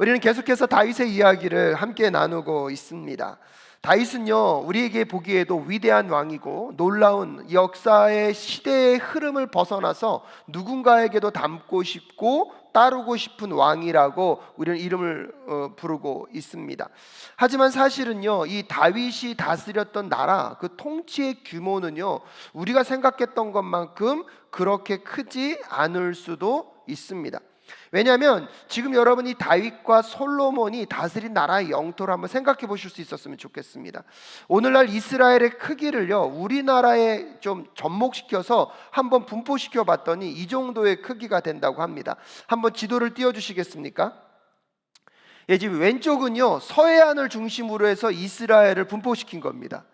우리는 계속해서 다윗의 이야기를 함께 나누고 있습니다. 다윗은요, 우리에게 보기에도 위대한 왕이고 놀라운 역사의 시대의 흐름을 벗어나서 누군가에게도 닮고 싶고 따르고 싶은 왕이라고 우리는 이름을 부르고 있습니다. 하지만 사실은요, 이 다윗이 다스렸던 나라 그 통치의 규모는요, 우리가 생각했던 것만큼 그렇게 크지 않을 수도 있습니다. 왜냐하면 지금 여러분이 다윗과 솔로몬이 다스린 나라의 영토를 한번 생각해 보실 수 있었으면 좋겠습니다. 오늘날 이스라엘의 크기를요, 우리나라에 좀 접목시켜서 한번 분포시켜 봤더니 이 정도의 크기가 된다고 합니다. 한번 지도를 띄워 주시겠습니까? 예, 지금 왼쪽은요, 서해안을 중심으로 해서 이스라엘을 분포시킨 겁니다.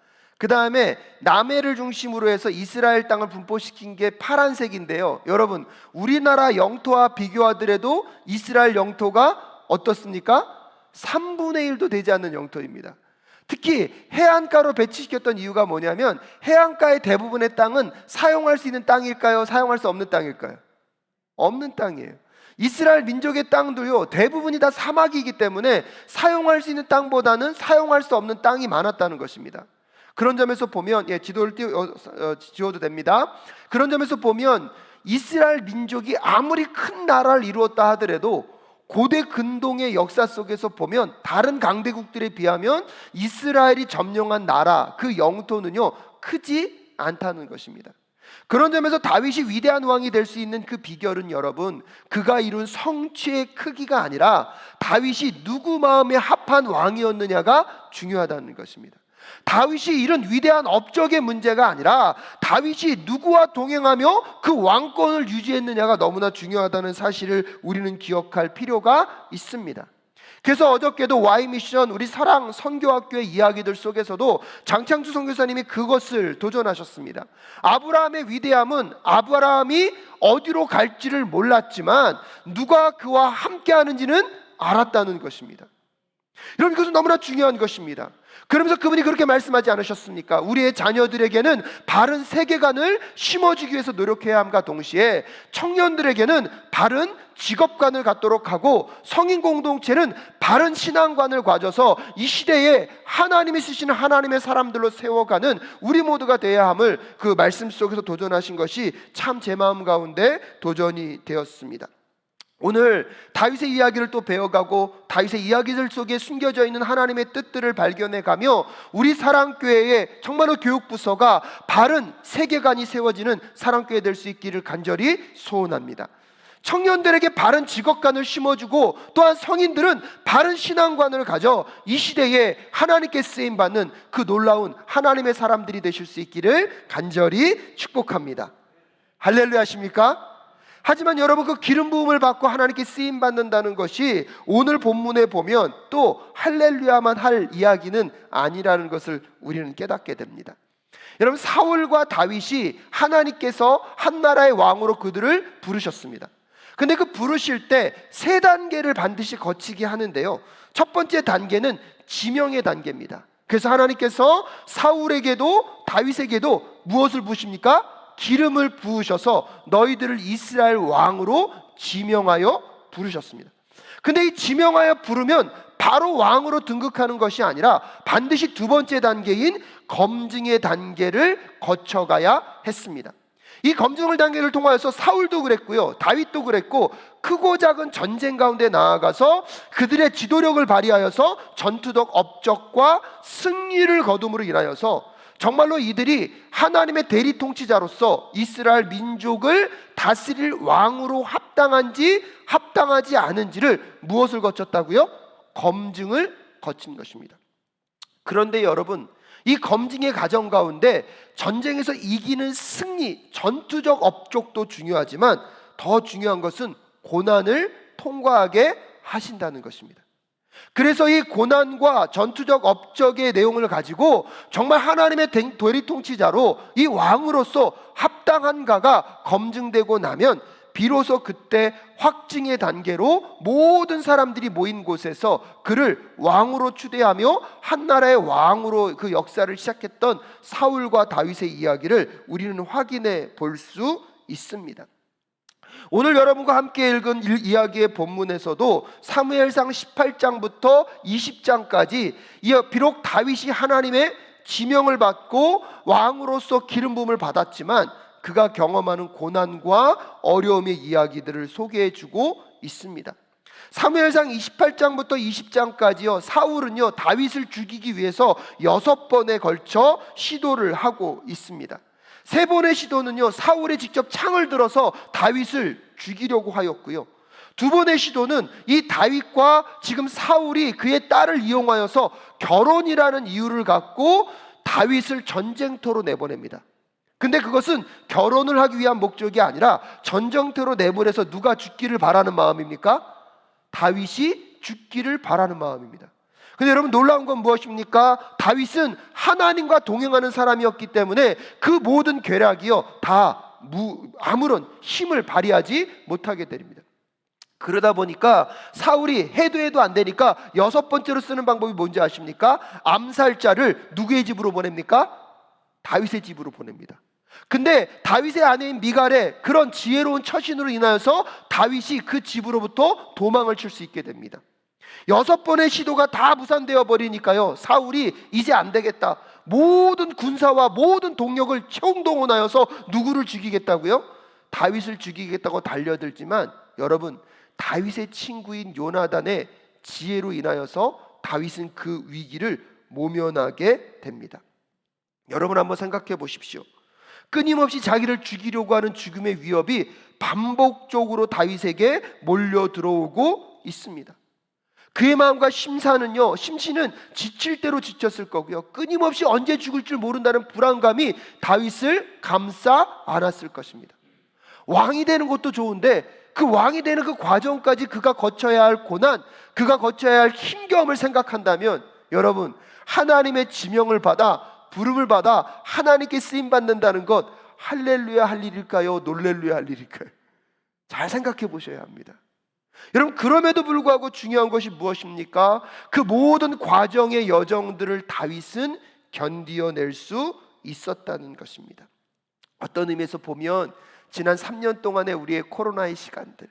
그 다음에 남해를 중심으로 해서 이스라엘 땅을 분포시킨 게 파란색인데요, 여러분, 우리나라 영토와 비교하더라도 이스라엘 영토가 어떻습니까? 3분의 1도 되지 않는 영토입니다. 특히 해안가로 배치시켰던 이유가 뭐냐면, 해안가의 대부분의 땅은 사용할 수 있는 땅일까요? 사용할 수 없는 땅일까요? 없는 땅이에요. 이스라엘 민족의 땅도요, 대부분이 다 사막이기 때문에 사용할 수 있는 땅보다는 사용할 수 없는 땅이 많았다는 것입니다. 그런 점에서 보면, 지도를 지워도 됩니다. 그런 점에서 보면 이스라엘 민족이 아무리 큰 나라를 이루었다 하더라도 고대 근동의 역사 속에서 보면 다른 강대국들에 비하면 이스라엘이 점령한 나라 그 영토는요, 크지 않다는 것입니다. 그런 점에서 다윗이 위대한 왕이 될 수 있는 그 비결은, 여러분, 그가 이룬 성취의 크기가 아니라 다윗이 누구 마음에 합한 왕이었느냐가 중요하다는 것입니다. 다윗이 이런 위대한 업적의 문제가 아니라 다윗이 누구와 동행하며 그 왕권을 유지했느냐가 너무나 중요하다는 사실을 우리는 기억할 필요가 있습니다. 그래서 어저께도 Y미션 우리 사랑 선교학교의 이야기들 속에서도 장창주 선교사님이 그것을 도전하셨습니다. 아브라함의 위대함은 아브라함이 어디로 갈지를 몰랐지만 누가 그와 함께 하는지는 알았다는 것입니다. 여러분, 이것은 너무나 중요한 것입니다. 그러면서 그분이 그렇게 말씀하지 않으셨습니까? 우리의 자녀들에게는 바른 세계관을 심어주기 위해서 노력해야 함과 동시에 청년들에게는 바른 직업관을 갖도록 하고 성인 공동체는 바른 신앙관을 가져서 이 시대에 하나님이 쓰시는 하나님의 사람들로 세워가는 우리 모두가 되어야 함을 그 말씀 속에서 도전하신 것이 참 제 마음 가운데 도전이 되었습니다. 오늘 다윗의 이야기를 또 배워가고 다윗의 이야기들 속에 숨겨져 있는 하나님의 뜻들을 발견해가며 우리 사랑교회의 정말로 교육부서가 바른 세계관이 세워지는 사랑교회 될 수 있기를 간절히 소원합니다. 청년들에게 바른 직업관을 심어주고 또한 성인들은 바른 신앙관을 가져 이 시대에 하나님께 쓰임받는 그 놀라운 하나님의 사람들이 되실 수 있기를 간절히 축복합니다. 할렐루야 하십니까? 하지만 여러분, 그 기름 부음을 받고 하나님께 쓰임 받는다는 것이 오늘 본문에 보면 또 할렐루야만 할 이야기는 아니라는 것을 우리는 깨닫게 됩니다. 여러분, 사울과 다윗이 하나님께서 한 나라의 왕으로 그들을 부르셨습니다. 근데 그 부르실 때 세 단계를 반드시 거치게 하는데요, 첫 번째 단계는 지명의 단계입니다. 그래서 하나님께서 사울에게도 다윗에게도 무엇을 부으십니까? 기름을 부으셔서 너희들을 이스라엘 왕으로 지명하여 부르셨습니다. 근데 이 지명하여 부르면 바로 왕으로 등극하는 것이 아니라 반드시 두 번째 단계인 검증의 단계를 거쳐가야 했습니다. 이 검증의 단계를 통하여서 사울도 그랬고요, 다윗도 그랬고, 크고 작은 전쟁 가운데 나아가서 그들의 지도력을 발휘하여서 전투적 업적과 승리를 거둠으로 인하여서 정말로 이들이 하나님의 대리 통치자로서 이스라엘 민족을 다스릴 왕으로 합당한지 합당하지 않은지를 무엇을 거쳤다고요? 검증을 거친 것입니다. 그런데 여러분, 이 검증의 과정 가운데 전쟁에서 이기는 승리, 전투적 업적도 중요하지만 더 중요한 것은 고난을 통과하게 하신다는 것입니다. 그래서 이 고난과 전투적 업적의 내용을 가지고 정말 하나님의 대리 통치자로 이 왕으로서 합당한가가 검증되고 나면 비로소 그때 확증의 단계로 모든 사람들이 모인 곳에서 그를 왕으로 추대하며 한 나라의 왕으로 그 역사를 시작했던 사울과 다윗의 이야기를 우리는 확인해 볼 수 있습니다. 오늘 여러분과 함께 읽은 이야기의 본문에서도 사무엘상 18장부터 20장까지 비록 다윗이 하나님의 지명을 받고 왕으로서 기름 부음을 받았지만 그가 경험하는 고난과 어려움의 이야기들을 소개해주고 있습니다. 사무엘상 28장부터 20장까지요, 사울은요 다윗을 죽이기 위해서 6번에 걸쳐 시도를 하고 있습니다. 3번의 시도는요 사울이 직접 창을 들어서 다윗을 죽이려고 하였고요, 2번의 시도는 이 다윗과 지금 사울이 그의 딸을 이용하여서 결혼이라는 이유를 갖고 다윗을 전쟁터로 내보냅니다. 근데 그것은 결혼을 하기 위한 목적이 아니라 전쟁터로 내보내서 누가 죽기를 바라는 마음입니까? 다윗이 죽기를 바라는 마음입니다. 근데 여러분, 놀라운 건 무엇입니까? 다윗은 하나님과 동행하는 사람이었기 때문에 그 모든 계략이요 다 아무런 힘을 발휘하지 못하게 됩니다. 그러다 보니까 사울이 해도 안 되니까 6번째로 쓰는 방법이 뭔지 아십니까? 암살자를 누구의 집으로 보냅니까? 다윗의 집으로 보냅니다. 근데 다윗의 아내인 미갈의 그런 지혜로운 처신으로 인하여서 다윗이 그 집으로부터 도망을 칠 수 있게 됩니다. 6번의 시도가 다 무산되어 버리니까요, 사울이 이제 안 되겠다, 모든 군사와 모든 동력을 총동원하여서 누구를 죽이겠다고요? 다윗을 죽이겠다고 달려들지만 여러분, 다윗의 친구인 요나단의 지혜로 인하여서 다윗은 그 위기를 모면하게 됩니다. 여러분, 한번 생각해 보십시오. 끊임없이 자기를 죽이려고 하는 죽음의 위협이 반복적으로 다윗에게 몰려 들어오고 있습니다. 그의 마음과 심신은 지칠 대로 지쳤을 거고요, 끊임없이 언제 죽을 줄 모른다는 불안감이 다윗을 감싸 안았을 것입니다. 왕이 되는 것도 좋은데 그 왕이 되는 그 과정까지 그가 거쳐야 할 고난, 그가 거쳐야 할 힘겨움을 생각한다면 여러분, 하나님의 지명을 받아 부름을 받아 하나님께 쓰임 받는다는 것, 할렐루야 할 일일까요? 놀렐루야 할 일일까요? 잘 생각해 보셔야 합니다. 여러분, 그럼에도 불구하고 중요한 것이 무엇입니까? 그 모든 과정의 여정들을 다윗은 견디어낼 수 있었다는 것입니다. 어떤 의미에서 보면 지난 3년 동안의 우리의 코로나의 시간들,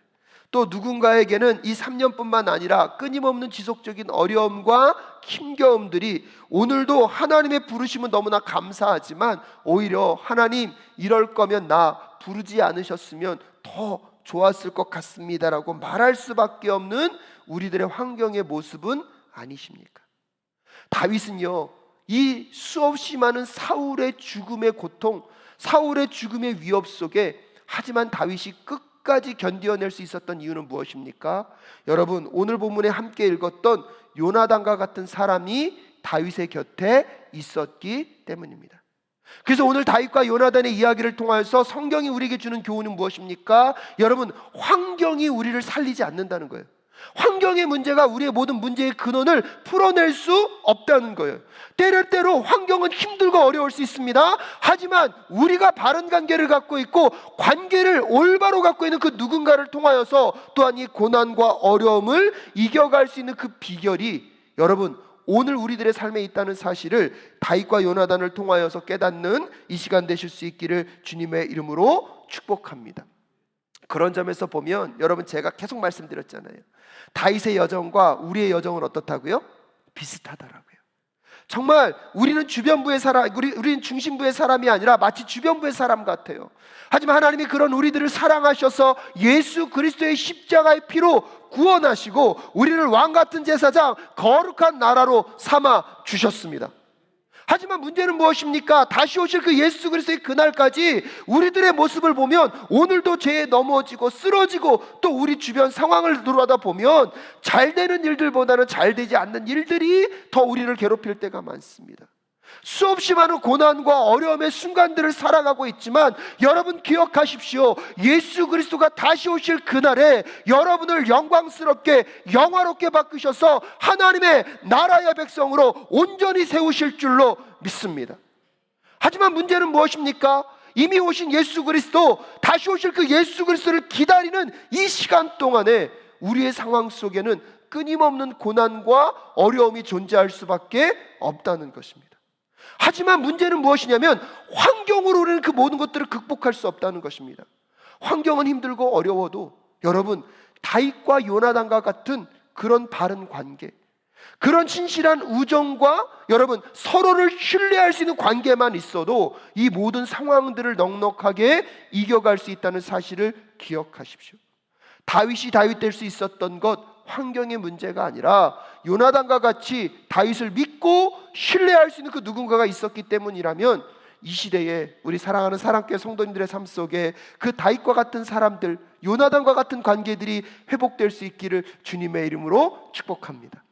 또 누군가에게는 이 3년뿐만 아니라 끊임없는 지속적인 어려움과 힘겨움들이 오늘도 하나님의 부르심은 너무나 감사하지만 오히려 하나님, 이럴 거면 나 부르지 않으셨으면 더 좋았을 것 같습니다라고 말할 수밖에 없는 우리들의 환경의 모습은 아니십니까? 다윗은요, 이 수없이 많은 사울의 죽음의 고통, 사울의 죽음의 위협 속에 하지만 다윗이 끝까지 견뎌낼 수 있었던 이유는 무엇입니까? 여러분, 오늘 본문에 함께 읽었던 요나단과 같은 사람이 다윗의 곁에 있었기 때문입니다. 그래서 오늘 다윗과 요나단의 이야기를 통해서 성경이 우리에게 주는 교훈은 무엇입니까? 여러분, 환경이 우리를 살리지 않는다는 거예요. 환경의 문제가 우리의 모든 문제의 근원을 풀어낼 수 없다는 거예요. 때로 환경은 힘들고 어려울 수 있습니다. 하지만 우리가 바른 관계를 갖고 있고 관계를 올바로 갖고 있는 그 누군가를 통하여서 또한 이 고난과 어려움을 이겨갈 수 있는 그 비결이 여러분, 오늘 우리들의 삶에 있다는 사실을 다윗과 요나단을 통하여서 깨닫는 이 시간 되실 수 있기를 주님의 이름으로 축복합니다. 그런 점에서 보면 여러분, 제가 계속 말씀드렸잖아요. 다윗의 여정과 우리의 여정은 어떻다고요? 비슷하더라고요. 정말 우리는 주변부의 사람, 우리는 중심부의 사람이 아니라 마치 주변부의 사람 같아요. 하지만 하나님이 그런 우리들을 사랑하셔서 예수 그리스도의 십자가의 피로 구원하시고 우리를 왕같은 제사장, 거룩한 나라로 삼아 주셨습니다. 하지만 문제는 무엇입니까? 다시 오실 그 예수 그리스도의 그날까지 우리들의 모습을 보면 오늘도 죄에 넘어지고 쓰러지고 또 우리 주변 상황을 돌아다 보면 잘 되는 일들보다는 잘 되지 않는 일들이 더 우리를 괴롭힐 때가 많습니다. 수없이 많은 고난과 어려움의 순간들을 살아가고 있지만 여러분 기억하십시오. 예수 그리스도가 다시 오실 그날에 여러분을 영광스럽게 영화롭게 바꾸셔서 하나님의 나라의 백성으로 온전히 세우실 줄로 믿습니다. 하지만 문제는 무엇입니까? 이미 오신 예수 그리스도, 다시 오실 그 예수 그리스도를 기다리는 이 시간 동안에 우리의 상황 속에는 끊임없는 고난과 어려움이 존재할 수밖에 없다는 것입니다. 하지만 문제는 무엇이냐면 환경으로 우리는 그 모든 것들을 극복할 수 없다는 것입니다. 환경은 힘들고 어려워도 여러분, 다윗과 요나단과 같은 그런 바른 관계, 그런 진실한 우정과 여러분 서로를 신뢰할 수 있는 관계만 있어도 이 모든 상황들을 넉넉하게 이겨갈 수 있다는 사실을 기억하십시오. 다윗이 다윗 될 수 있었던 것 환경의 문제가 아니라 요나단과 같이 다윗을 믿고 신뢰할 수 있는 그 누군가가 있었기 때문이라면 이 시대에 우리 사랑하는 사랑교회 성도님들의 삶 속에 그 다윗과 같은 사람들, 요나단과 같은 관계들이 회복될 수 있기를 주님의 이름으로 축복합니다.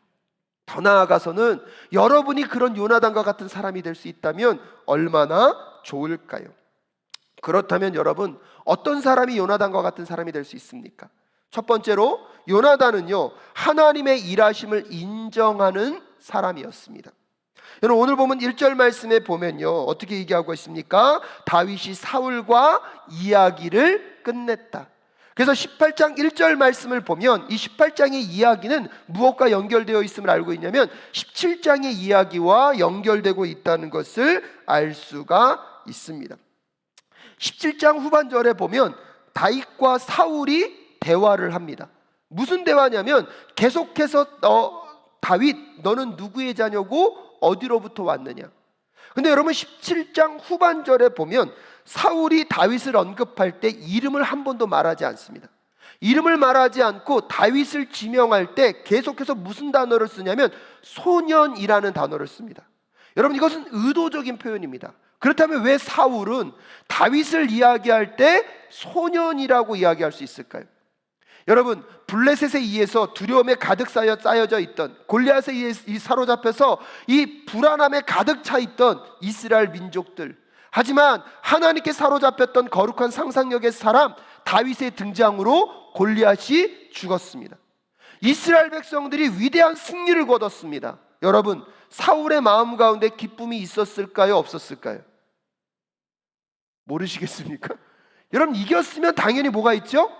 더 나아가서는 여러분이 그런 요나단과 같은 사람이 될 수 있다면 얼마나 좋을까요? 그렇다면 여러분, 어떤 사람이 요나단과 같은 사람이 될 수 있습니까? 첫 번째로 요나단은요, 하나님의 일하심을 인정하는 사람이었습니다. 여러분, 오늘 보면 1절 말씀에 보면요, 어떻게 얘기하고 있습니까? 다윗이 사울과 이야기를 끝냈다. 그래서 18장 1절 말씀을 보면 이 18장의 이야기는 무엇과 연결되어 있음을 알고 있냐면 17장의 이야기와 연결되고 있다는 것을 알 수가 있습니다. 17장 후반절에 보면 다윗과 사울이 대화를 합니다. 무슨 대화냐면 계속해서 다윗, 너는 누구의 자녀고 어디로부터 왔느냐. 근데 여러분 17장 후반절에 보면 사울이 다윗을 언급할 때 이름을 한 번도 말하지 않습니다. 이름을 말하지 않고 다윗을 지명할 때 계속해서 무슨 단어를 쓰냐면 소년이라는 단어를 씁니다. 여러분, 이것은 의도적인 표현입니다. 그렇다면 왜 사울은 다윗을 이야기할 때 소년이라고 이야기할 수 있을까요? 여러분, 블레셋에 의해서 두려움에 가득 쌓여져 있던, 골리앗에 의해 사로잡혀서 이 불안함에 가득 차 있던 이스라엘 민족들, 하지만 하나님께 사로잡혔던 거룩한 상상력의 사람 다윗의 등장으로 골리앗이 죽었습니다. 이스라엘 백성들이 위대한 승리를 거뒀습니다. 여러분, 사울의 마음 가운데 기쁨이 있었을까요? 없었을까요? 모르시겠습니까? 여러분, 이겼으면 당연히 뭐가 있죠?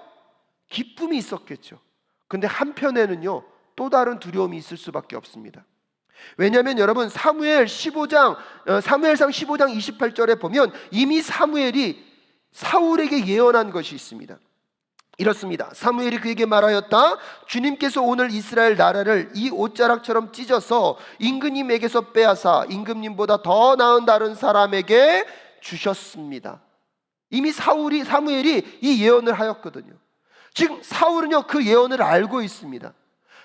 기쁨이 있었겠죠. 근데 한편에는요, 또 다른 두려움이 있을 수밖에 없습니다. 왜냐하면 여러분, 사무엘상 15장 28절에 보면 이미 사무엘이 사울에게 예언한 것이 있습니다. 이렇습니다. 사무엘이 그에게 말하였다. 주님께서 오늘 이스라엘 나라를 이 옷자락처럼 찢어서 임금님에게서 빼앗아 임금님보다 더 나은 다른 사람에게 주셨습니다. 이미 사무엘이 이 예언을 하였거든요. 지금 사울은요, 그 예언을 알고 있습니다.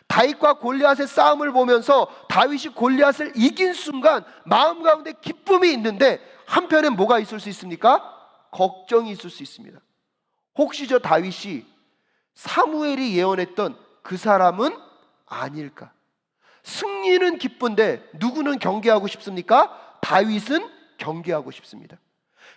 다윗과 골리앗의 싸움을 보면서 다윗이 골리앗을 이긴 순간 마음 가운데 기쁨이 있는데 한편엔 뭐가 있을 수 있습니까? 걱정이 있을 수 있습니다. 혹시 저 다윗이 사무엘이 예언했던 그 사람은 아닐까? 승리는 기쁜데 누구는 경계하고 싶습니까? 다윗은 경계하고 싶습니다.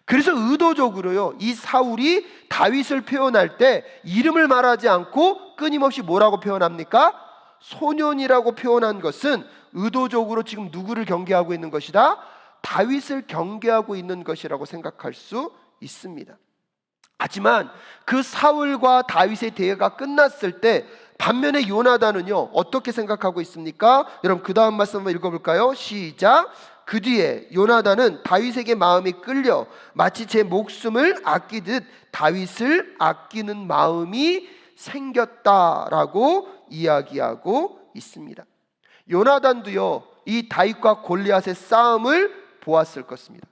그래서 의도적으로요, 이 사울이 다윗을 표현할 때 이름을 말하지 않고 끊임없이 뭐라고 표현합니까? 소년이라고 표현한 것은 의도적으로 지금 누구를 경계하고 있는 것이다? 다윗을 경계하고 있는 것이라고 생각할 수 있습니다. 하지만 그 사울과 다윗의 대화가 끝났을 때 반면에 요나단은요, 어떻게 생각하고 있습니까? 여러분, 그 다음 말씀 한번 읽어볼까요? 시작. 그 뒤에 요나단은 다윗에게 마음이 끌려 마치 제 목숨을 아끼듯 다윗을 아끼는 마음이 생겼다라고 이야기하고 있습니다. 요나단도요, 이 다윗과 골리앗의 싸움을 보았을 것입니다.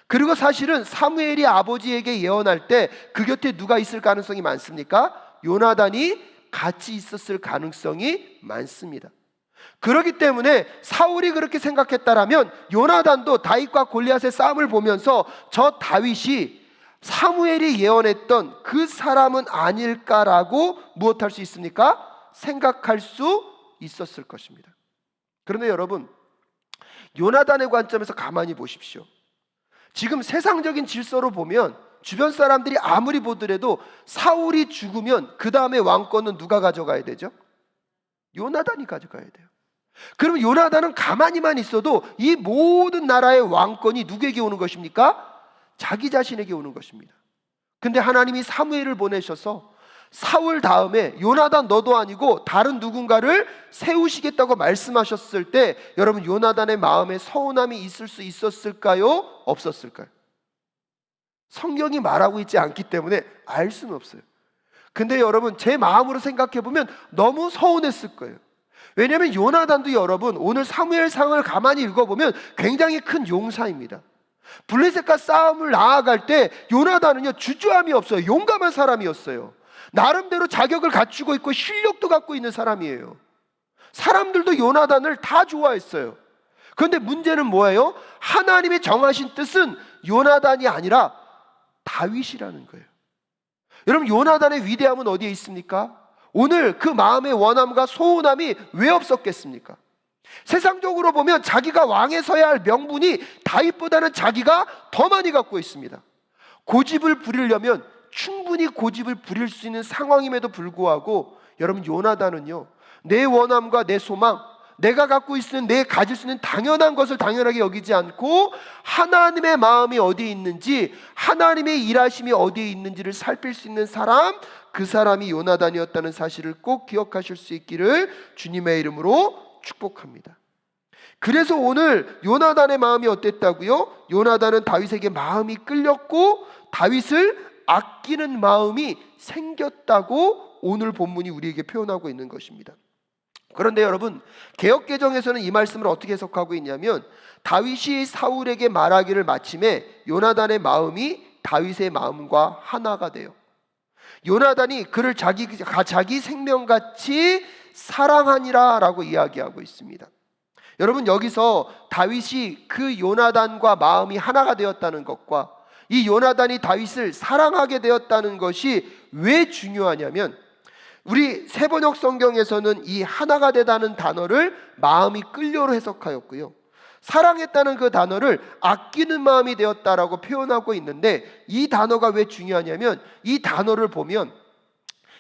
그리고 사실은 사무엘이 아버지에게 예언할 때 그 곁에 누가 있을 가능성이 많습니까? 요나단이 같이 있었을 가능성이 많습니다. 그렇기 때문에 사울이 그렇게 생각했다라면 요나단도 다윗과 골리앗의 싸움을 보면서 저 다윗이 사무엘이 예언했던 그 사람은 아닐까라고 무엇할 수 있습니까? 생각할 수 있었을 것입니다. 그런데 여러분, 요나단의 관점에서 가만히 보십시오. 지금 세상적인 질서로 보면 주변 사람들이 아무리 보더라도 사울이 죽으면 그 다음에 왕권은 누가 가져가야 되죠? 요나단이 가져가야 돼요. 그럼 요나단은 가만히만 있어도 이 모든 나라의 왕권이 누구에게 오는 것입니까? 자기 자신에게 오는 것입니다. 근데 하나님이 사무엘을 보내셔서 사울 다음에 요나단 너도 아니고 다른 누군가를 세우시겠다고 말씀하셨을 때 여러분, 요나단의 마음에 서운함이 있을 수 있었을까요? 없었을까요? 성경이 말하고 있지 않기 때문에 알 수는 없어요. 근데 여러분, 제 마음으로 생각해 보면 너무 서운했을 거예요. 왜냐하면 요나단도 여러분, 오늘 사무엘상을 가만히 읽어보면 굉장히 큰 용사입니다. 블레셋과 싸움을 나아갈 때 요나단은요, 주저함이 없어요. 용감한 사람이었어요. 나름대로 자격을 갖추고 있고 실력도 갖고 있는 사람이에요. 사람들도 요나단을 다 좋아했어요. 그런데 문제는 뭐예요? 하나님의 정하신 뜻은 요나단이 아니라 다윗이라는 거예요. 여러분, 요나단의 위대함은 어디에 있습니까? 오늘 그 마음의 원함과 소원함이 왜 없었겠습니까? 세상적으로 보면 자기가 왕에 서야 할 명분이 다윗보다는 자기가 더 많이 갖고 있습니다. 고집을 부리려면 충분히 고집을 부릴 수 있는 상황임에도 불구하고 여러분, 요나단은요, 내 원함과 내 소망, 내가 갖고 있는, 내 가질 수 있는 당연한 것을 당연하게 여기지 않고 하나님의 마음이 어디에 있는지, 하나님의 일하심이 어디에 있는지를 살필 수 있는 사람, 그 사람이 요나단이었다는 사실을 꼭 기억하실 수 있기를 주님의 이름으로 축복합니다. 그래서 오늘 요나단의 마음이 어땠다고요? 요나단은 다윗에게 마음이 끌렸고 다윗을 아끼는 마음이 생겼다고 오늘 본문이 우리에게 표현하고 있는 것입니다. 그런데 여러분, 개역개정에서는 이 말씀을 어떻게 해석하고 있냐면, 다윗이 사울에게 말하기를 마침에 요나단의 마음이 다윗의 마음과 하나가 돼요. 요나단이 그를 자기 생명같이 사랑하니라 라고 이야기하고 있습니다. 여러분, 여기서 다윗이 그 요나단과 마음이 하나가 되었다는 것과 이 요나단이 다윗을 사랑하게 되었다는 것이 왜 중요하냐면, 우리 세번역 성경에서는 이 하나가 되다는 단어를 마음이 끌려로 해석하였고요, 사랑했다는 그 단어를 아끼는 마음이 되었다라고 표현하고 있는데, 이 단어가 왜 중요하냐면 이 단어를 보면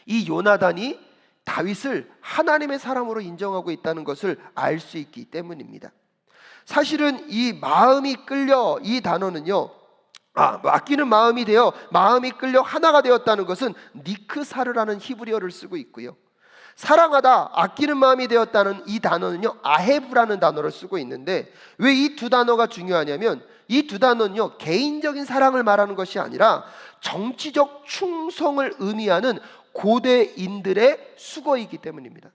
이 요나단이 다윗을 하나님의 사람으로 인정하고 있다는 것을 알 수 있기 때문입니다. 사실은 이 마음이 끌려, 이 단어는요, 아끼는 마음이 되어 마음이 끌려 하나가 되었다는 것은 니크사르라는 히브리어를 쓰고 있고요, 사랑하다, 아끼는 마음이 되었다는 이 단어는요, 아헤브라는 단어를 쓰고 있는데, 왜 이 두 단어가 중요하냐면 이 두 단어는요, 개인적인 사랑을 말하는 것이 아니라 정치적 충성을 의미하는 고대인들의 수거이기 때문입니다.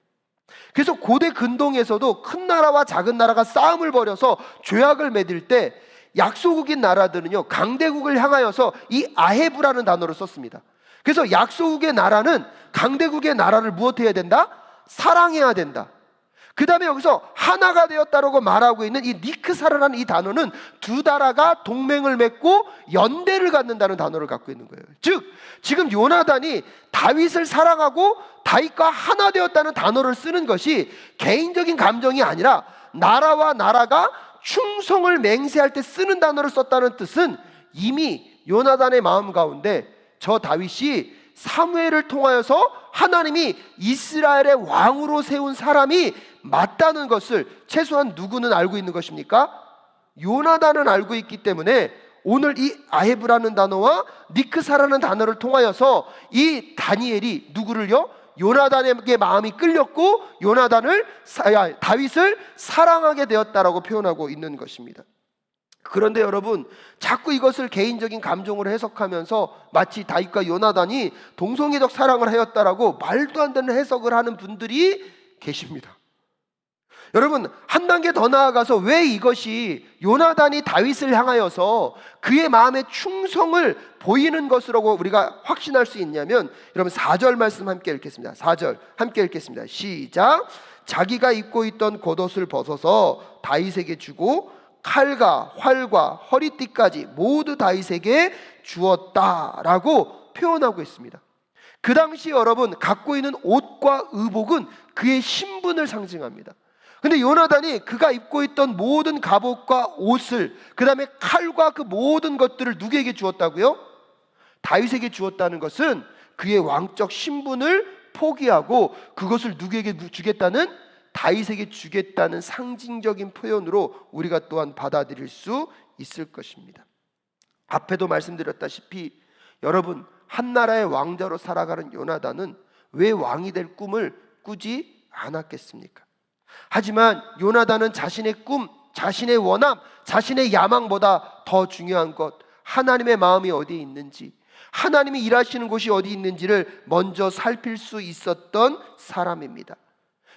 그래서 고대 근동에서도 큰 나라와 작은 나라가 싸움을 벌여서 조약을 맺을 때 약소국인 나라들은요, 강대국을 향하여서 이 아헤브라는 단어를 썼습니다. 그래서 약소국의 나라는 강대국의 나라를 무엇해야 된다? 사랑해야 된다. 그 다음에 여기서 하나가 되었다라고 말하고 있는 이 니크사르라는 이 단어는 두 나라가 동맹을 맺고 연대를 갖는다는 단어를 갖고 있는 거예요. 즉, 지금 요나단이 다윗을 사랑하고 다윗과 하나 되었다는 단어를 쓰는 것이 개인적인 감정이 아니라 나라와 나라가 충성을 맹세할 때 쓰는 단어를 썼다는 뜻은, 이미 요나단의 마음 가운데 저 다윗이 사무엘을 통하여서 하나님이 이스라엘의 왕으로 세운 사람이 맞다는 것을 최소한 누구는 알고 있는 것입니까? 요나단은 알고 있기 때문에 오늘 이 아헤브라는 단어와 니크사라는 단어를 통하여서 이 다니엘이 누구를요? 요나단에게 마음이 끌렸고 다윗을 사랑하게 되었다라고 표현하고 있는 것입니다. 그런데 여러분, 자꾸 이것을 개인적인 감정으로 해석하면서 마치 다윗과 요나단이 동성애적 사랑을 하였다라고 말도 안 되는 해석을 하는 분들이 계십니다. 여러분, 한 단계 더 나아가서 왜 이것이 요나단이 다윗을 향하여서 그의 마음의 충성을 보이는 것으로 우리가 확신할 수 있냐면, 여러분 4절 말씀 함께 읽겠습니다. 4절 함께 읽겠습니다. 시작. 자기가 입고 있던 겉옷을 벗어서 다윗에게 주고 칼과 활과 허리띠까지 모두 다윗에게 주었다라고 표현하고 있습니다. 그 당시 여러분, 갖고 있는 옷과 의복은 그의 신분을 상징합니다. 근데 요나단이 그가 입고 있던 모든 갑옷과 옷을, 그 다음에 칼과 그 모든 것들을 누구에게 주었다고요? 다윗에게 주었다는 것은 그의 왕적 신분을 포기하고 그것을 누구에게 주겠다는, 다윗에게 주겠다는 상징적인 표현으로 우리가 또한 받아들일 수 있을 것입니다. 앞에도 말씀드렸다시피 여러분, 한 나라의 왕자로 살아가는 요나단은 왜 왕이 될 꿈을 꾸지 않았겠습니까? 하지만 요나단은 자신의 꿈, 자신의 원함, 자신의 야망보다 더 중요한 것, 하나님의 마음이 어디에 있는지, 하나님이 일하시는 곳이 어디 있는지를 먼저 살필 수 있었던 사람입니다.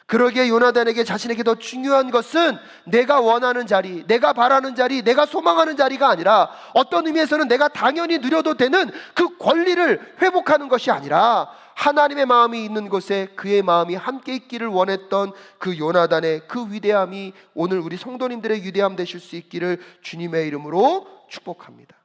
그러기에 요나단에게 자신에게 더 중요한 것은 내가 원하는 자리, 내가 바라는 자리, 내가 소망하는 자리가 아니라, 어떤 의미에서는 내가 당연히 누려도 되는 그 권리를 회복하는 것이 아니라 하나님의 마음이 있는 곳에 그의 마음이 함께 있기를 원했던 그 요나단의 그 위대함이 오늘 우리 성도님들의 위대함 되실 수 있기를 주님의 이름으로 축복합니다.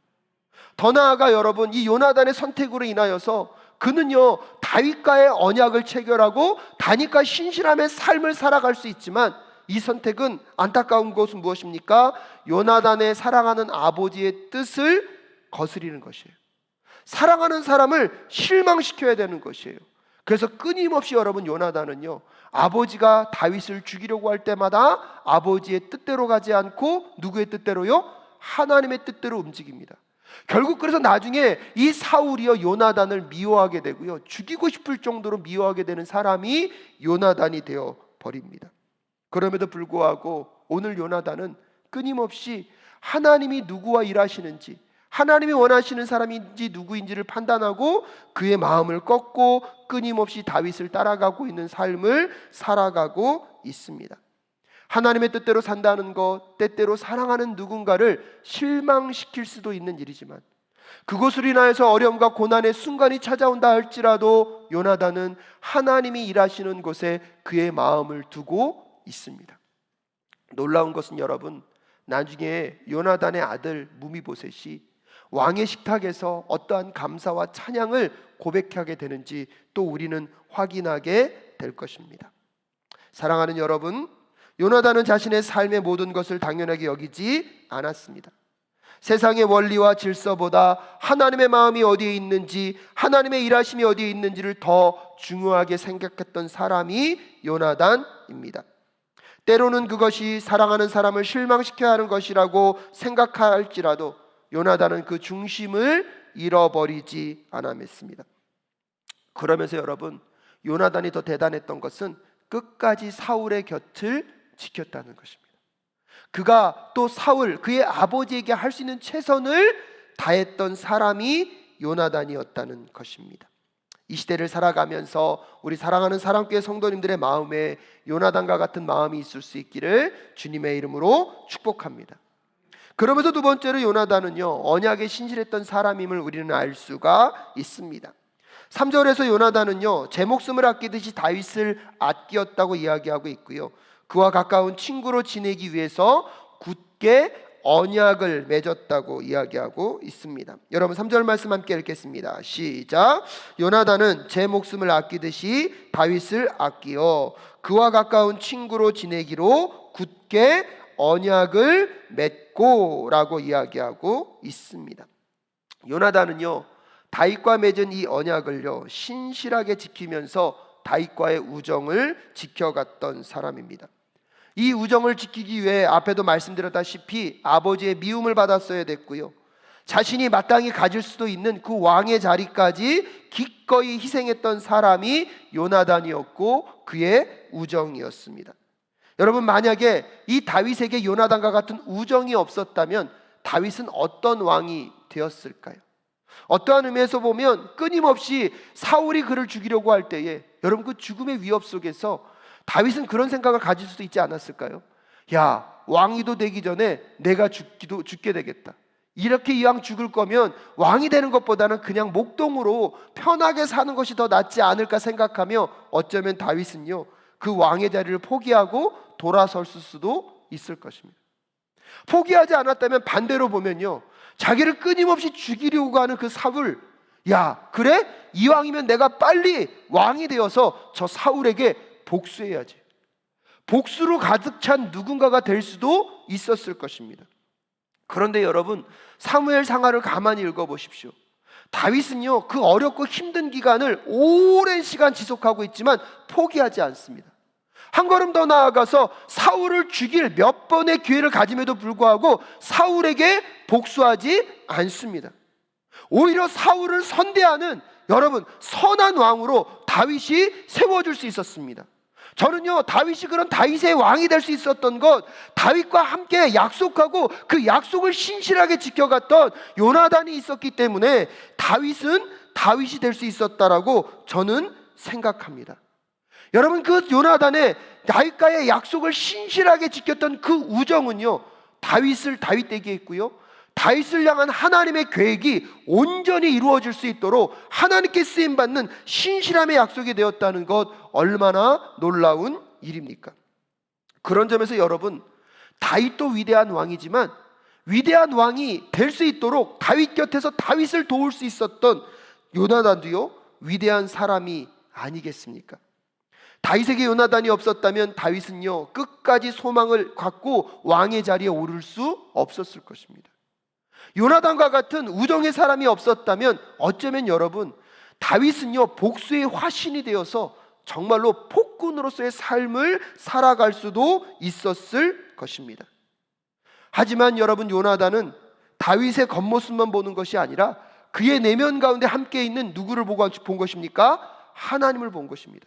더 나아가 여러분, 이 요나단의 선택으로 인하여서 그는요 다윗과의 언약을 체결하고 다윗과 신실함의 삶을 살아갈 수 있지만, 이 선택은 안타까운 것은 무엇입니까? 요나단의 사랑하는 아버지의 뜻을 거스리는 것이에요. 사랑하는 사람을 실망시켜야 되는 것이에요. 그래서 끊임없이 여러분, 요나단은요 아버지가 다윗을 죽이려고 할 때마다 아버지의 뜻대로 가지 않고 누구의 뜻대로요? 하나님의 뜻대로 움직입니다. 결국 그래서 나중에 이 사울이요 요나단을 미워하게 되고요, 죽이고 싶을 정도로 미워하게 되는 사람이 요나단이 되어 버립니다. 그럼에도 불구하고 오늘 요나단은 끊임없이 하나님이 누구와 일하시는지, 하나님이 원하시는 사람인지 누구인지를 판단하고 그의 마음을 꺾고 끊임없이 다윗을 따라가고 있는 삶을 살아가고 있습니다. 하나님의 뜻대로 산다는 것, 때때로 사랑하는 누군가를 실망시킬 수도 있는 일이지만, 그것으로 인하여서 어려움과 고난의 순간이 찾아온다 할지라도 요나단은 하나님이 일하시는 곳에 그의 마음을 두고 있습니다. 놀라운 것은 여러분, 나중에 요나단의 아들 무미보셋이 왕의 식탁에서 어떠한 감사와 찬양을 고백하게 되는지 또 우리는 확인하게 될 것입니다. 사랑하는 여러분, 요나단은 자신의 삶의 모든 것을 당연하게 여기지 않았습니다. 세상의 원리와 질서보다 하나님의 마음이 어디에 있는지, 하나님의 일하심이 어디에 있는지를 더 중요하게 생각했던 사람이 요나단입니다. 때로는 그것이 사랑하는 사람을 실망시켜야 하는 것이라고 생각할지라도 요나단은 그 중심을 잃어버리지 않았습니다. 그러면서 여러분, 요나단이 더 대단했던 것은 끝까지 사울의 곁을 지켰다는 것입니다. 그가 또 사울, 그의 아버지에게 할 수 있는 최선을 다했던 사람이 요나단이었다는 것입니다. 이 시대를 살아가면서 우리 사랑하는 사랑교회 성도님들의 마음에 요나단과 같은 마음이 있을 수 있기를 주님의 이름으로 축복합니다. 그러면서 두 번째로 요나단은요 언약에 신실했던 사람임을 우리는 알 수가 있습니다. 3절에서 요나단은요 제 목숨을 아끼듯이 다윗을 아끼었다고 이야기하고 있고요, 그와 가까운 친구로 지내기 위해서 굳게 언약을 맺었다고 이야기하고 있습니다. 여러분 3절 말씀 함께 읽겠습니다. 시작. 요나단은 제 목숨을 아끼듯이 다윗을 아끼어 그와 가까운 친구로 지내기로 굳게 언약을 맺고 라고 이야기하고 있습니다. 요나단은요 다윗과 맺은 이 언약을요 신실하게 지키면서 다윗과의 우정을 지켜갔던 사람입니다. 이 우정을 지키기 위해 앞에도 말씀드렸다시피 아버지의 미움을 받았어야 됐고요, 자신이 마땅히 가질 수도 있는 그 왕의 자리까지 기꺼이 희생했던 사람이 요나단이었고 그의 우정이었습니다. 여러분, 만약에 이 다윗에게 요나단과 같은 우정이 없었다면 다윗은 어떤 왕이 되었을까요? 어떠한 의미에서 보면 끊임없이 사울이 그를 죽이려고 할 때에 여러분 그 죽음의 위협 속에서 다윗은 그런 생각을 가질 수도 있지 않았을까요? 야, 왕이도 되기 전에 내가 죽게 되겠다. 이렇게 이왕 죽을 거면 왕이 되는 것보다는 그냥 목동으로 편하게 사는 것이 더 낫지 않을까 생각하며 어쩌면 다윗은요 그 왕의 자리를 포기하고 돌아섰을 수도 있을 것입니다. 포기하지 않았다면 반대로 보면요 자기를 끊임없이 죽이려고 하는 그 사울, 야 그래? 이왕이면 내가 빨리 왕이 되어서 저 사울에게 복수해야지. 복수로 가득 찬 누군가가 될 수도 있었을 것입니다. 그런데 여러분 사무엘 상하를 가만히 읽어보십시오. 다윗은요 그 어렵고 힘든 기간을 오랜 시간 지속하고 있지만 포기하지 않습니다. 한 걸음 더 나아가서 사울을 죽일 몇 번의 기회를 가짐에도 불구하고 사울에게 복수하지 않습니다. 오히려 사울을 선대하는 여러분 선한 왕으로 다윗이 세워줄 수 있었습니다. 저는요, 다윗이 그런 다윗의 왕이 될 수 있었던 것, 다윗과 함께 약속하고 그 약속을 신실하게 지켜갔던 요나단이 있었기 때문에 다윗은 다윗이 될 수 있었다라고 저는 생각합니다. 여러분, 그 요나단의 다윗과의 약속을 신실하게 지켰던 그 우정은요, 다윗을 다윗되게 했고요, 다윗을 향한 하나님의 계획이 온전히 이루어질 수 있도록 하나님께 쓰임받는 신실함의 약속이 되었다는 것, 얼마나 놀라운 일입니까? 그런 점에서 여러분, 다윗도 위대한 왕이지만 위대한 왕이 될 수 있도록 다윗 곁에서 다윗을 도울 수 있었던 요나단도요, 위대한 사람이 아니겠습니까? 다윗에게 요나단이 없었다면 다윗은요, 끝까지 소망을 갖고 왕의 자리에 오를 수 없었을 것입니다. 요나단과 같은 우정의 사람이 없었다면 어쩌면 여러분, 다윗은요, 복수의 화신이 되어서 정말로 폭군으로서의 삶을 살아갈 수도 있었을 것입니다. 하지만 여러분, 요나단은 다윗의 겉모습만 보는 것이 아니라 그의 내면 가운데 함께 있는 누구를 본 것입니까? 하나님을 본 것입니다.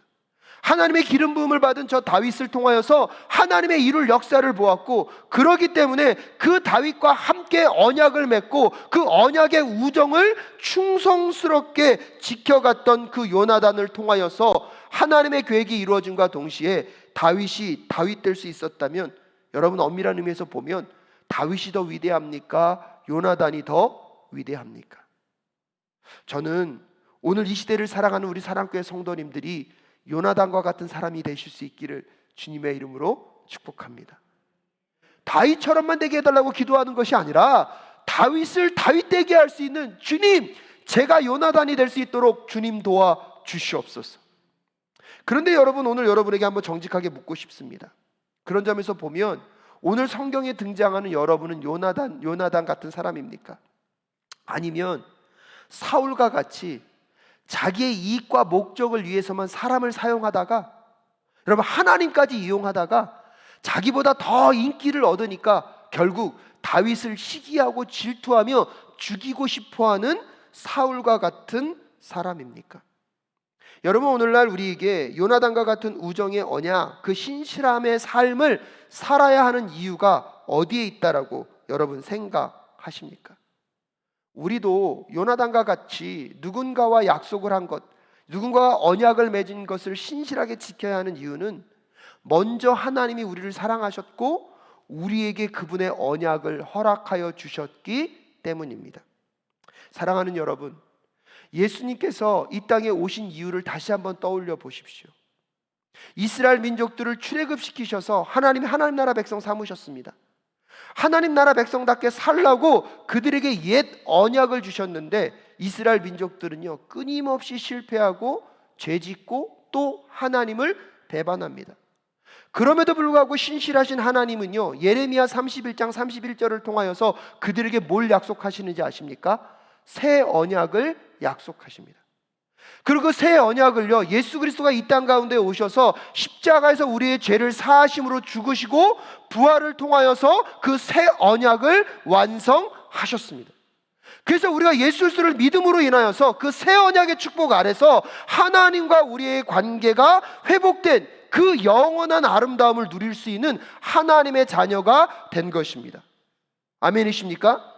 하나님의 기름 부음을 받은 저 다윗을 통하여서 하나님의 이룰 역사를 보았고, 그러기 때문에 그 다윗과 함께 언약을 맺고 그 언약의 우정을 충성스럽게 지켜갔던 그 요나단을 통하여서 하나님의 계획이 이루어짐과 동시에 다윗이 다윗 될 수 있었다면, 여러분, 엄밀한 의미에서 보면 다윗이 더 위대합니까? 요나단이 더 위대합니까? 저는 오늘 이 시대를 살아가는 우리 사랑교회 성도님들이 요나단과 같은 사람이 되실 수 있기를 주님의 이름으로 축복합니다. 다윗처럼만 되게 해달라고 기도하는 것이 아니라 다윗을 다윗되게 할 수 있는 주님, 제가 요나단이 될 수 있도록 주님 도와 주시옵소서. 그런데 여러분, 오늘 여러분에게 한번 정직하게 묻고 싶습니다. 그런 점에서 보면 오늘 성경에 등장하는 여러분은 요나단 같은 사람입니까? 아니면 사울과 같이 자기의 이익과 목적을 위해서만 사람을 사용하다가, 여러분, 하나님까지 이용하다가 자기보다 더 인기를 얻으니까 결국 다윗을 시기하고 질투하며 죽이고 싶어하는 사울과 같은 사람입니까? 여러분, 오늘날 우리에게 요나단과 같은 우정의 언약, 그 신실함의 삶을 살아야 하는 이유가 어디에 있다라고 여러분 생각하십니까? 우리도 요나단과 같이 누군가와 약속을 한 것, 누군가와 언약을 맺은 것을 신실하게 지켜야 하는 이유는 먼저 하나님이 우리를 사랑하셨고 우리에게 그분의 언약을 허락하여 주셨기 때문입니다. 사랑하는 여러분, 예수님께서 이 땅에 오신 이유를 다시 한번 떠올려 보십시오. 이스라엘 민족들을 출애굽시키셔서 하나님 나라 백성 삼으셨습니다. 하나님 나라 백성답게 살라고 그들에게 옛 언약을 주셨는데, 이스라엘 민족들은요, 끊임없이 실패하고 죄짓고 또 하나님을 배반합니다. 그럼에도 불구하고 신실하신 하나님은요, 예레미야 31장 31절을 통하여서 그들에게 뭘 약속하시는지 아십니까? 새 언약을 약속하십니다. 그리고 그 새 언약을요, 예수 그리스도가 이 땅 가운데 오셔서 십자가에서 우리의 죄를 사하심으로 죽으시고 부활을 통하여서 그 새 언약을 완성하셨습니다. 그래서 우리가 예수 그리스도를 믿음으로 인하여서 그 새 언약의 축복 아래서 하나님과 우리의 관계가 회복된 그 영원한 아름다움을 누릴 수 있는 하나님의 자녀가 된 것입니다. 아멘이십니까?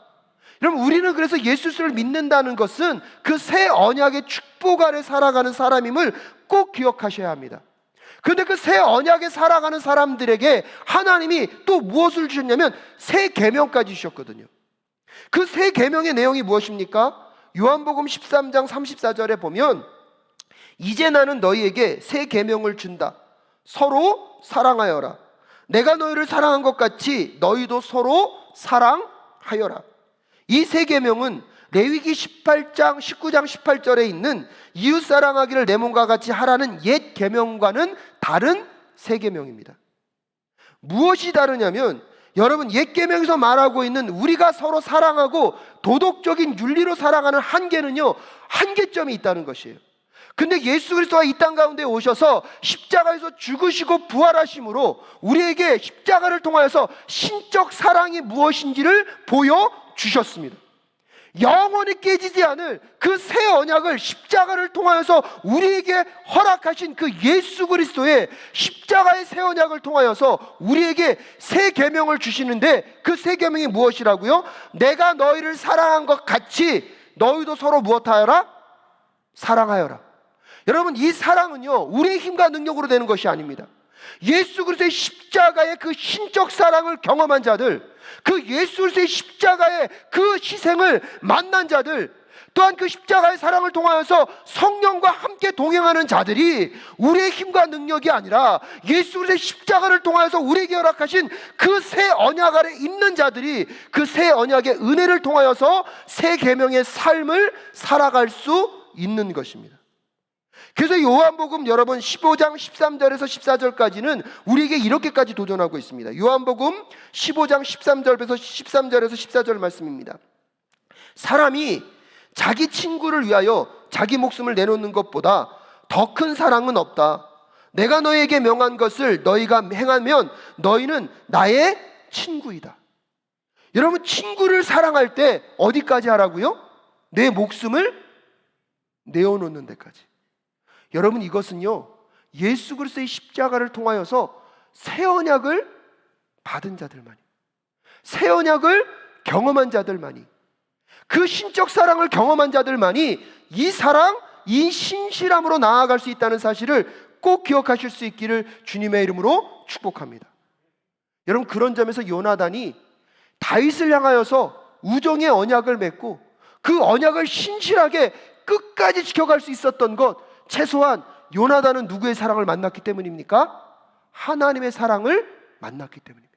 여러분, 우리는 그래서 예수 그리스도를 믿는다는 것은 그 새 언약의 축복 아래 살아가는 사람임을 꼭 기억하셔야 합니다. 그런데 그 새 언약에 살아가는 사람들에게 하나님이 또 무엇을 주셨냐면 새 계명까지 주셨거든요. 그 새 계명의 내용이 무엇입니까? 요한복음 13장 34절에 보면, 이제 나는 너희에게 새 계명을 준다. 서로 사랑하여라. 내가 너희를 사랑한 것 같이 너희도 서로 사랑하여라. 이 새 계명은 레위기 19장 18절에 있는 이웃 사랑하기를 내 몸과 같이 하라는 옛 계명과는 다른 새 계명입니다. 무엇이 다르냐면, 여러분, 옛 계명에서 말하고 있는 우리가 서로 사랑하고 도덕적인 윤리로 살아가는 한계는요, 한계점이 있다는 것이에요. 근데 예수 그리스도가 이 땅 가운데 오셔서 십자가에서 죽으시고 부활하심으로 우리에게 십자가를 통하여서 신적 사랑이 무엇인지를 보여주셨습니다. 영원히 깨지지 않을 그 새 언약을 십자가를 통하여서 우리에게 허락하신 그 예수 그리스도의 십자가의 새 언약을 통하여서 우리에게 새 계명을 주시는데, 그 새 계명이 무엇이라고요? 내가 너희를 사랑한 것 같이 너희도 서로 무엇하여라? 사랑하여라. 여러분, 이 사랑은요 우리의 힘과 능력으로 되는 것이 아닙니다. 예수 그리스도의 십자가의 그 신적 사랑을 경험한 자들, 그 예수 그리스도의 십자가의 그 희생을 만난 자들, 또한 그 십자가의 사랑을 통하여서 성령과 함께 동행하는 자들이 우리의 힘과 능력이 아니라 예수 그리스도의 십자가를 통하여서 우리에게 허락하신 그 새 언약 아래 있는 자들이 그 새 언약의 은혜를 통하여서 새 계명의 삶을 살아갈 수 있는 것입니다. 그래서 요한복음 여러분 15장 13절에서 14절까지는 우리에게 이렇게까지 도전하고 있습니다. 요한복음 15장 13절에서 14절 말씀입니다. 사람이 자기 친구를 위하여 자기 목숨을 내놓는 것보다 더 큰 사랑은 없다. 내가 너희에게 명한 것을 너희가 행하면 너희는 나의 친구이다. 여러분, 친구를 사랑할 때 어디까지 하라고요? 내 목숨을 내어놓는 데까지. 여러분, 이것은요 예수 그리스도의 십자가를 통하여서 새 언약을 받은 자들만이, 새 언약을 경험한 자들만이, 그 신적 사랑을 경험한 자들만이 이 사랑, 이 신실함으로 나아갈 수 있다는 사실을 꼭 기억하실 수 있기를 주님의 이름으로 축복합니다. 여러분, 그런 점에서 요나단이 다윗을 향하여서 우정의 언약을 맺고 그 언약을 신실하게 끝까지 지켜갈 수 있었던 것, 최소한 요나단은 누구의 사랑을 만났기 때문입니까? 하나님의 사랑을 만났기 때문입니다.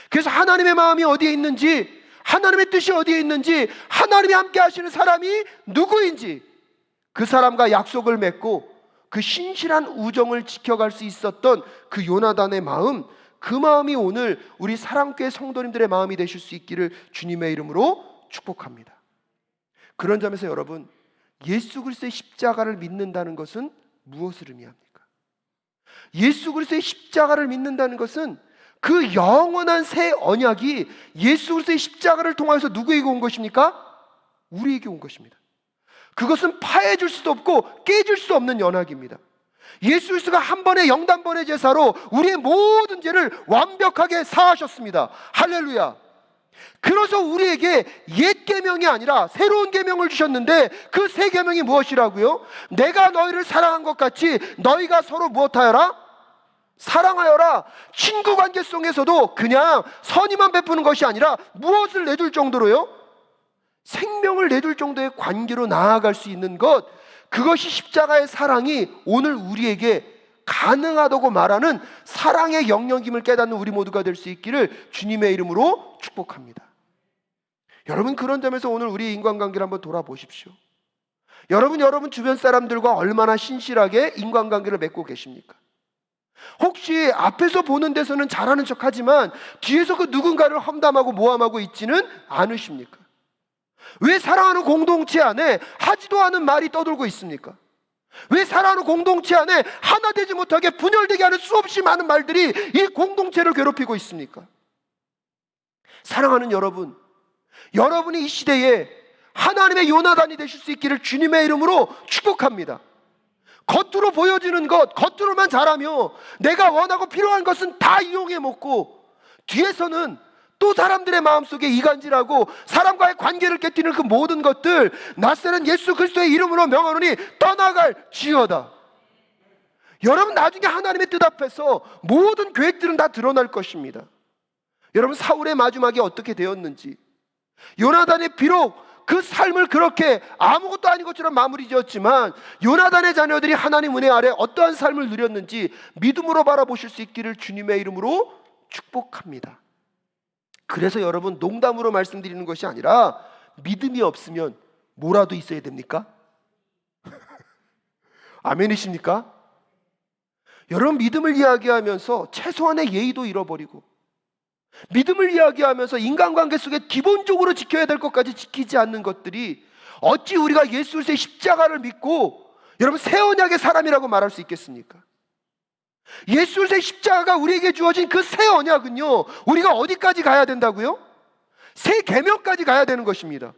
그래서 하나님의 마음이 어디에 있는지, 하나님의 뜻이 어디에 있는지, 하나님이 함께 하시는 사람이 누구인지 그 사람과 약속을 맺고 그 신실한 우정을 지켜갈 수 있었던 그 요나단의 마음, 그 마음이 오늘 우리 사랑교회 성도님들의 마음이 되실 수 있기를 주님의 이름으로 축복합니다. 그런 점에서 여러분, 예수 그리스도의 십자가를 믿는다는 것은 무엇을 의미합니까? 예수 그리스도의 십자가를 믿는다는 것은 그 영원한 새 언약이 예수 그리스도의 십자가를 통해서 누구에게 온 것입니까? 우리에게 온 것입니다. 그것은 파해줄 수도 없고 깨질 수 없는 언약입니다. 예수 그리스도가 한 번의 영단번의 제사로 우리의 모든 죄를 완벽하게 사하셨습니다. 할렐루야. 그래서 우리에게 옛 계명이 아니라 새로운 계명을 주셨는데, 그 새 계명이 무엇이라고요? 내가 너희를 사랑한 것 같이 너희가 서로 무엇하여라? 사랑하여라. 친구 관계 속에서도 그냥 선의만 베푸는 것이 아니라 무엇을 내줄 정도로요? 생명을 내줄 정도의 관계로 나아갈 수 있는 것, 그것이 십자가의 사랑이 오늘 우리에게 가능하다고 말하는 사랑의 영역임을 깨닫는 우리 모두가 될 수 있기를 주님의 이름으로 축복합니다. 여러분, 그런 점에서 오늘 우리 인간관계를 한번 돌아보십시오. 여러분 주변 사람들과 얼마나 신실하게 인간관계를 맺고 계십니까? 혹시 앞에서 보는 데서는 잘하는 척하지만 뒤에서 그 누군가를 험담하고 모함하고 있지는 않으십니까? 왜 사랑하는 공동체 안에 하지도 않은 말이 떠돌고 있습니까? 왜 사랑하는 공동체 안에 하나 되지 못하게 분열되게 하는 수없이 많은 말들이 이 공동체를 괴롭히고 있습니까? 사랑하는 여러분, 여러분이 이 시대에 하나님의 요나단이 되실 수 있기를 주님의 이름으로 축복합니다. 겉으로 보여지는 것, 겉으로만 잘하며 내가 원하고 필요한 것은 다 이용해 먹고, 뒤에서는 또 사람들의 마음속에 이간질하고 사람과의 관계를 깨뜨리는 그 모든 것들, 낯세는 예수 그리스도의 이름으로 명하노니 떠나갈 지어다. 여러분, 나중에 하나님의 뜻 앞에서 모든 계획들은 다 드러날 것입니다. 여러분, 사울의 마지막이 어떻게 되었는지, 요나단이 비록 그 삶을 그렇게 아무것도 아닌 것처럼 마무리 지었지만 요나단의 자녀들이 하나님 은혜 아래 어떠한 삶을 누렸는지 믿음으로 바라보실 수 있기를 주님의 이름으로 축복합니다. 그래서 여러분, 농담으로 말씀드리는 것이 아니라 믿음이 없으면 뭐라도 있어야 됩니까? 아멘이십니까? 여러분, 믿음을 이야기하면서 최소한의 예의도 잃어버리고, 믿음을 이야기하면서 인간관계 속에 기본적으로 지켜야 될 것까지 지키지 않는 것들이 어찌 우리가 예수 그리스도의 십자가를 믿고 여러분 새 언약의 사람이라고 말할 수 있겠습니까? 예수 그리스도의 십자가가 우리에게 주어진 그 새 언약은요, 우리가 어디까지 가야 된다고요? 새 계명까지 가야 되는 것입니다.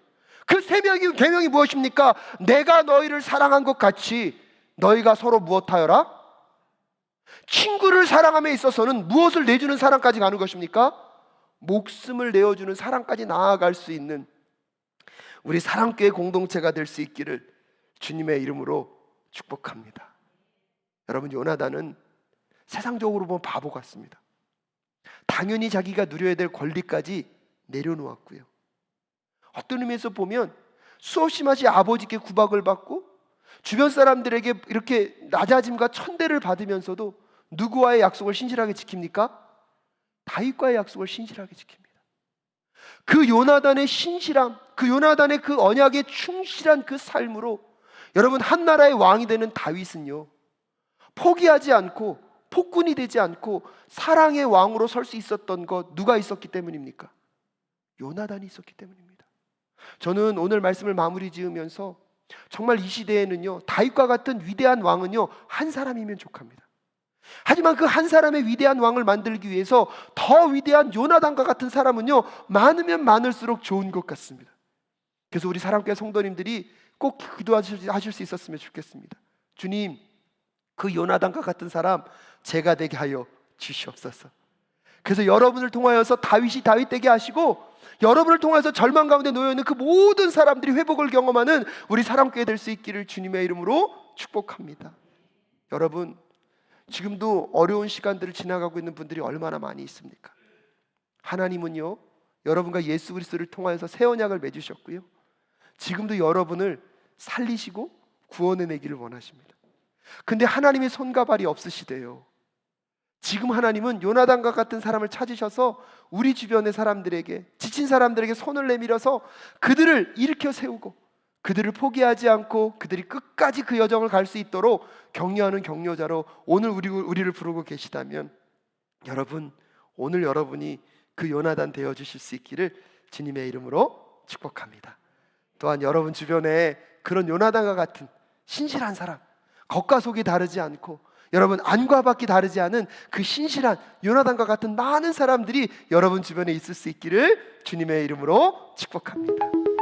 그 세 명의 계명이 무엇입니까? 내가 너희를 사랑한 것 같이 너희가 서로 무엇하여라? 친구를 사랑함에 있어서는 무엇을 내주는 사랑까지 가는 것입니까? 목숨을 내어주는 사랑까지 나아갈 수 있는 우리 사랑교회 공동체가 될 수 있기를 주님의 이름으로 축복합니다. 여러분, 요나단은 세상적으로 보면 바보 같습니다. 당연히 자기가 누려야 될 권리까지 내려놓았고요. 어떤 의미에서 보면 수없이 마치 아버지께 구박을 받고 주변 사람들에게 이렇게 낮아짐과 천대를 받으면서도 누구와의 약속을 신실하게 지킵니까? 다윗과의 약속을 신실하게 지킵니다. 그 요나단의 신실함, 그 요나단의 그 언약에 충실한 그 삶으로 여러분, 한 나라의 왕이 되는 다윗은요, 포기하지 않고 폭군이 되지 않고 사랑의 왕으로 설 수 있었던 것, 누가 있었기 때문입니까? 요나단이 있었기 때문입니다. 저는 오늘 말씀을 마무리 지으면서 정말 이 시대에는요, 다윗과 같은 위대한 왕은요, 한 사람이면 족합니다. 하지만 그 한 사람의 위대한 왕을 만들기 위해서 더 위대한 요나단과 같은 사람은요, 많으면 많을수록 좋은 것 같습니다. 그래서 우리 사랑교회 성도님들이 꼭 기도하실 수 있었으면 좋겠습니다. 주님, 그 요나단과 같은 사람 제가 되게 하여 주시옵소서. 그래서 여러분을 통하여서 다윗이 다윗 되게 하시고, 여러분을 통해서 절망 가운데 놓여있는 그 모든 사람들이 회복을 경험하는 우리 사랑교회 될 수 있기를 주님의 이름으로 축복합니다. 여러분, 지금도 어려운 시간들을 지나가고 있는 분들이 얼마나 많이 있습니까? 하나님은요, 여러분과 예수 그리스도를 통하여서 새 언약을 맺으셨고요, 지금도 여러분을 살리시고 구원해내기를 원하십니다. 근데 하나님의 손과 발이 없으시대요. 지금 하나님은 요나단과 같은 사람을 찾으셔서 우리 주변의 사람들에게, 지친 사람들에게 손을 내밀어서 그들을 일으켜 세우고 그들을 포기하지 않고 그들이 끝까지 그 여정을 갈 수 있도록 격려하는 격려자로 오늘 우리를 부르고 계시다면, 여러분, 오늘 여러분이 그 요나단 되어 주실 수 있기를 주님의 이름으로 축복합니다. 또한 여러분 주변에 그런 요나단과 같은 신실한 사람, 겉과 속이 다르지 않고 여러분 안과 밖이 다르지 않은 그 신실한 요나단과 같은 많은 사람들이 여러분 주변에 있을 수 있기를 주님의 이름으로 축복합니다.